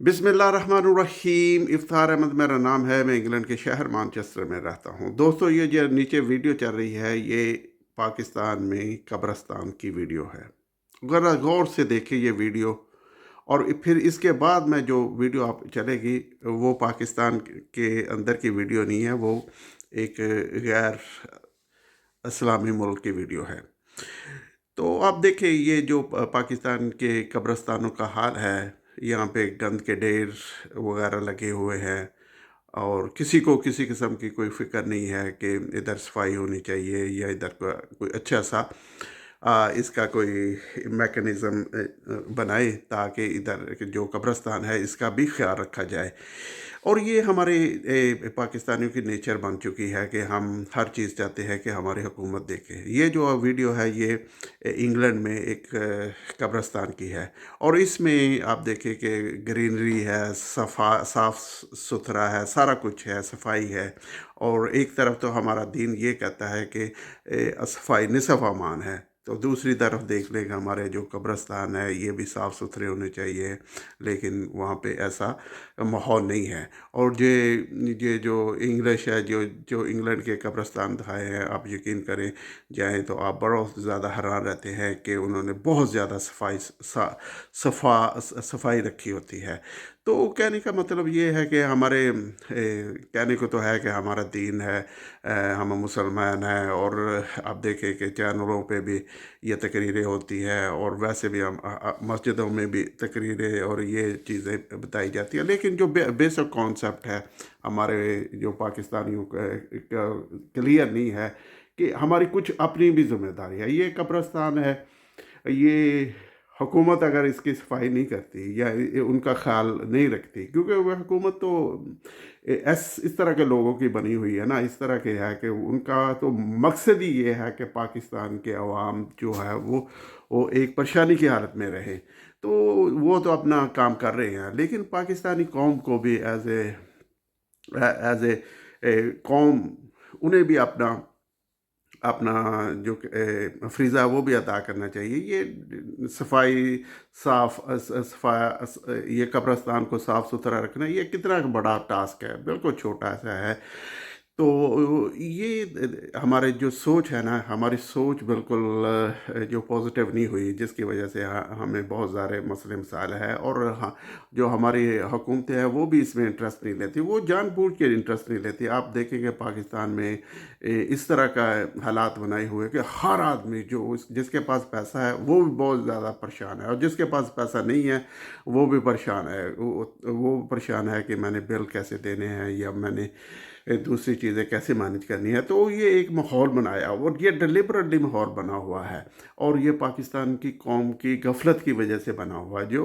बिस्मिल्लाहिर्रहमानिर्रहीम। इफ्तार अहमद मेरा नाम है। मैं इंग्लैंड के शहर मानचेस्टर में रहता हूँ। दोस्तों, ये जो नीचे वीडियो चल रही है, ये पाकिस्तान में कब्रस्तान की वीडियो है। ज़रा गौर से देखिए ये वीडियो, और फिर इसके बाद में जो वीडियो आप चलेगी, वो पाकिस्तान के अंदर की वीडियो नहीं है, वो एक गैर इस्लामी मुल्क की वीडियो है। तो आप देखिए ये जो पाकिस्तान के कब्रस्तानों का हाल है, यहाँ पे गंद के ढेर वगैरह लगे हुए हैं, और किसी को किसी किस्म की कोई फ़िक्र नहीं है कि इधर सफाई होनी चाहिए या इधर का कोई अच्छा सा इसका कोई मैकेनिज़्म बनाए ताकि इधर के जो कब्रस्तान है इसका भी ख्याल रखा जाए। और ये हमारे पाकिस्तानियों की नेचर बन चुकी है कि हम हर चीज़ चाहते हैं कि हमारी हुकूमत देखे। ये जो वीडियो है ये इंग्लैंड में एक कब्रस्तान की है, और इसमें आप देखें कि ग्रीनरी है, साफ सुथरा है, सारा कुछ है, सफाई है। और एक तरफ तो हमारा दीन ये कहता है कि सफाई निसफ अमान है, तो दूसरी तरफ देख लें कि हमारे जो कब्रस्तान है ये भी साफ़ सुथरे होने चाहिए, लेकिन वहाँ पे ऐसा माहौल नहीं है। और ये जो इंग्लिश है, जो जो इंग्लैंड के कब्रस्तान दिखाए हैं, आप यकीन करें जाएँ तो आप बहुत ज़्यादा हैरान रहते हैं कि उन्होंने बहुत ज़्यादा सफाई रखी होती है। तो कहने का मतलब ये है कि हमारे कहने को तो है कि हमारा दीन है, हम मुसलमान हैं, और आप देखें कि चैनलों पे भी ये तकरीरें होती हैं, और वैसे भी हम मस्जिदों में भी तकरीरें और ये चीज़ें बताई जाती हैं। लेकिन जो बेसिक कॉन्सेप्ट है हमारे जो पाकिस्तानियों का क्लियर नहीं है कि हमारी कुछ अपनी भी जिम्मेदारी है। ये कब्रस्तान है, ये हुकूमत अगर इसकी सफाई नहीं करती या उनका ख्याल नहीं रखती, क्योंकि वह हुकूमत तो इस तरह के लोगों की बनी हुई है ना, इस तरह के है कि उनका तो मकसद ही ये है कि पाकिस्तान के अवाम जो है वो एक परेशानी की हालत में रहे। तो वो तो अपना काम कर रहे हैं, लेकिन पाकिस्तानी कौम को भी एज ए कौम, उन्हें भी अपना अपना जो फ़रीज़ा है वो भी अदा करना चाहिए। ये सफाई, ये कब्रिस्तान को साफ़ सुथरा रखना ये कितना बड़ा टास्क है, बिल्कुल छोटा सा है। तो ये हमारे जो सोच है ना, हमारी सोच बिल्कुल जो पॉजिटिव नहीं हुई, जिसकी वजह से हमें बहुत सारे मसले मसाइल है। और हाँ, जो हमारी हुकूमतें हैं वो भी इसमें इंटरेस्ट नहीं लेती, वो जानबूझ के इंटरेस्ट नहीं लेती। आप देखेंगे पाकिस्तान में इस तरह का हालात बनाए हुए कि हर आदमी जिसके पास पैसा है वो भी बहुत ज़्यादा परेशान है, और जिसके पास पैसा नहीं है वो भी परेशान है। वो परेशान है कि मैंने बिल कैसे देने हैं, या मैंने दूसरी चीज़ें कैसे मैनेज करनी है। तो ये एक माहौल बनाया, और ये डिलिबरेटली माहौल बना हुआ है, और ये पाकिस्तान की कौम की गफलत की वजह से बना हुआ है। जो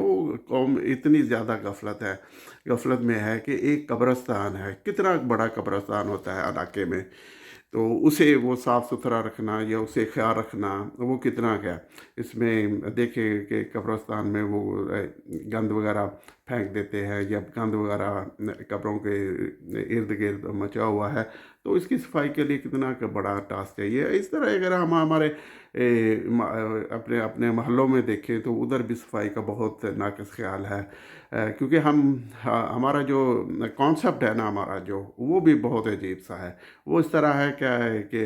कौम इतनी ज़्यादा गफलत में है कि एक कब्रस्तान है, कितना बड़ा कब्रस्तान होता है इलाके में, तो उसे वो साफ़ सुथरा रखना या उसे ख्याल रखना वो कितना क्या। इसमें देखें कि कब्रस्तान में वो गंद वगैरह फेंक देते हैं, या गंद वगैरह कब्रों के इर्द गिर्द मचा हुआ है, तो इसकी सफाई के लिए कितना का बड़ा टास्क है ये। इस तरह अगर हम हमारे अपने अपने महलों में देखें तो उधर भी सफाई का बहुत नाक़िस ख्याल है। क्योंकि हमारा जो कॉन्सेप्ट है ना, हमारा जो वो भी बहुत अजीब सा है। वो इस तरह है, क्या है कि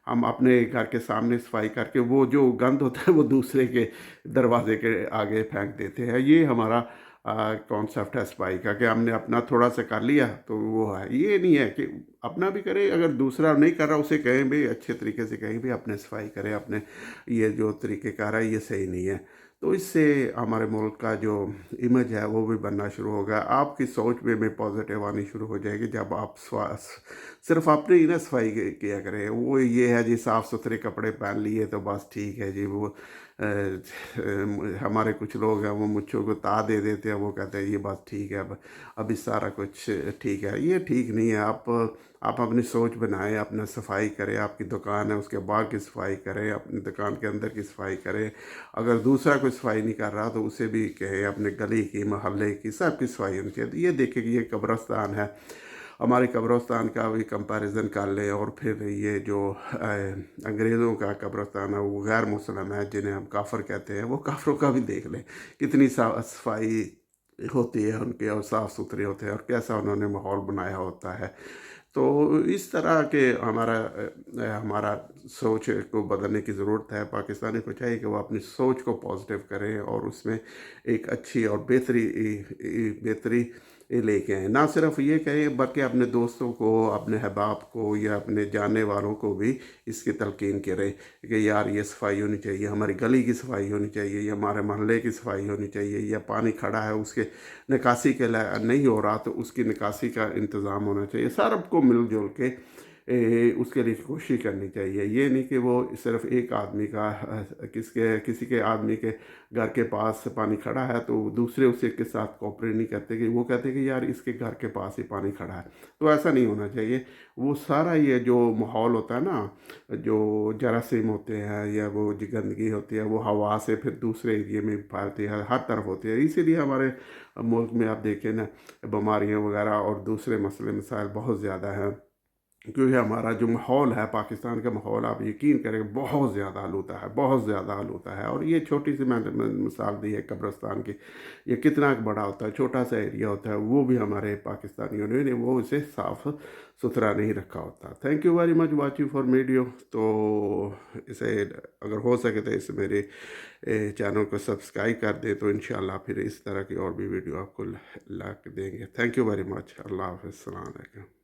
हम अपने घर के सामने सफाई करके वो जो गंद होता है वो दूसरे के दरवाजे के आगे फेंक देते हैं। ये हमारा कॉन्सेप्ट है सफाई का, कि हमने अपना थोड़ा सा कर लिया तो वो है। ये नहीं है कि अपना भी करें, अगर दूसरा नहीं कर रहा उसे कहें भी अच्छे तरीके से, कहें भी अपने सफाई करें, अपने ये जो तरीक़ेकार है ये सही नहीं है। तो इससे हमारे मुल्क का जो इमेज है वो भी बनना शुरू होगा। आपकी सोच में भी पॉजिटिव आनी शुरू हो जाएगी जब आप सिर्फ अपनी ही ना सफाई किया करें। वो ये है जी, साफ़ सुथरे कपड़े पहन लिए तो बस ठीक है जी। वो हमारे कुछ लोग हैं वो मुझको को ता दे देते हैं, वो कहते हैं ये बात ठीक है, अब अभी सारा कुछ ठीक है। ये ठीक नहीं है। आप अपनी सोच बनाएं, अपना सफाई करें, आपकी दुकान है उसके बाहर की सफाई करें, अपनी दुकान के अंदर की सफाई करें। अगर दूसरा कोई सफाई नहीं कर रहा तो उसे भी कहें, अपने गली की, मोहल्ले की, सब की सफाई होनी चाहिए। तो ये देखें कि ये कब्रस्तान है, हमारे कब्रस्तान का भी कंपैरिजन कर लें, और फिर ये जो अंग्रेज़ों का कब्रस्तान है वो गैर मुसलमान है जिन्हें हम काफिर कहते हैं, वो काफिरों का भी देख लें, कितनी सफाई होती है उनकी और साफ़ सुथरे होते हैं और कैसा उन्होंने माहौल बनाया होता है। तो इस तरह के हमारा सोच को बदलने की ज़रूरत है। पाकिस्तानी को चाहिए कि वो अपनी सोच को पॉजिटिव करें और उसमें एक अच्छी और बेहतरी लेके आएँ। ना सिर्फ़ ये कहें बल्कि अपने दोस्तों को, अपने अहबाब को या अपने जानने वालों को भी इसकी तलक़ीन करें कि यार ये सफाई होनी चाहिए, हमारी गली की सफाई होनी चाहिए या हमारे मोहल्ले की सफाई होनी चाहिए, या पानी खड़ा है उसके निकासी के लिए नहीं हो रहा तो उसकी निकासी का इंतज़ाम होना चाहिए। सबको मिल-जुल के उसके लिए कोशिश करनी चाहिए। ये नहीं कि वो सिर्फ़ एक आदमी का किसी के आदमी के घर के पास पानी खड़ा है तो दूसरे उसी के साथ कोऑपरेट नहीं करते, कि वो कहते हैं कि यार इसके घर के पास ही पानी खड़ा है। तो ऐसा नहीं होना चाहिए। वो सारा ये जो माहौल होता है ना, जो जरासीम होते हैं या वो जो गंदगी होती है वो हवा से फिर दूसरे एरिए में फैलती है, हर तरफ होती है। इसीलिए हमारे मुल्क में आप देखें ना, बीमारियाँ वगैरह और दूसरे मसले मसाइल बहुत ज़्यादा हैं। क्योंकि हमारा जो माहौल है, पाकिस्तान का माहौल, आप यकीन करें बहुत ज़्यादा आलूदा है, बहुत ज़्यादा आलूदा है। और ये छोटी सी मैंने मिसाल दी है कब्रिस्तान की, ये कितना बड़ा होता है, छोटा सा एरिया होता है, वो भी हमारे पाकिस्तानियों ने वो इसे साफ़ सुथरा नहीं रखा होता। Thank you very much watching for video. तो इसे अगर हो सके तो इस मेरे चैनल को सब्सक्राइब कर दें, तो इंशाल्लाह फिर इस तरह की और भी वीडियो आपको ला के देंगे। Thank you very much. अल्लाह हाफ़िज़। अस्सलाम वालेकुम।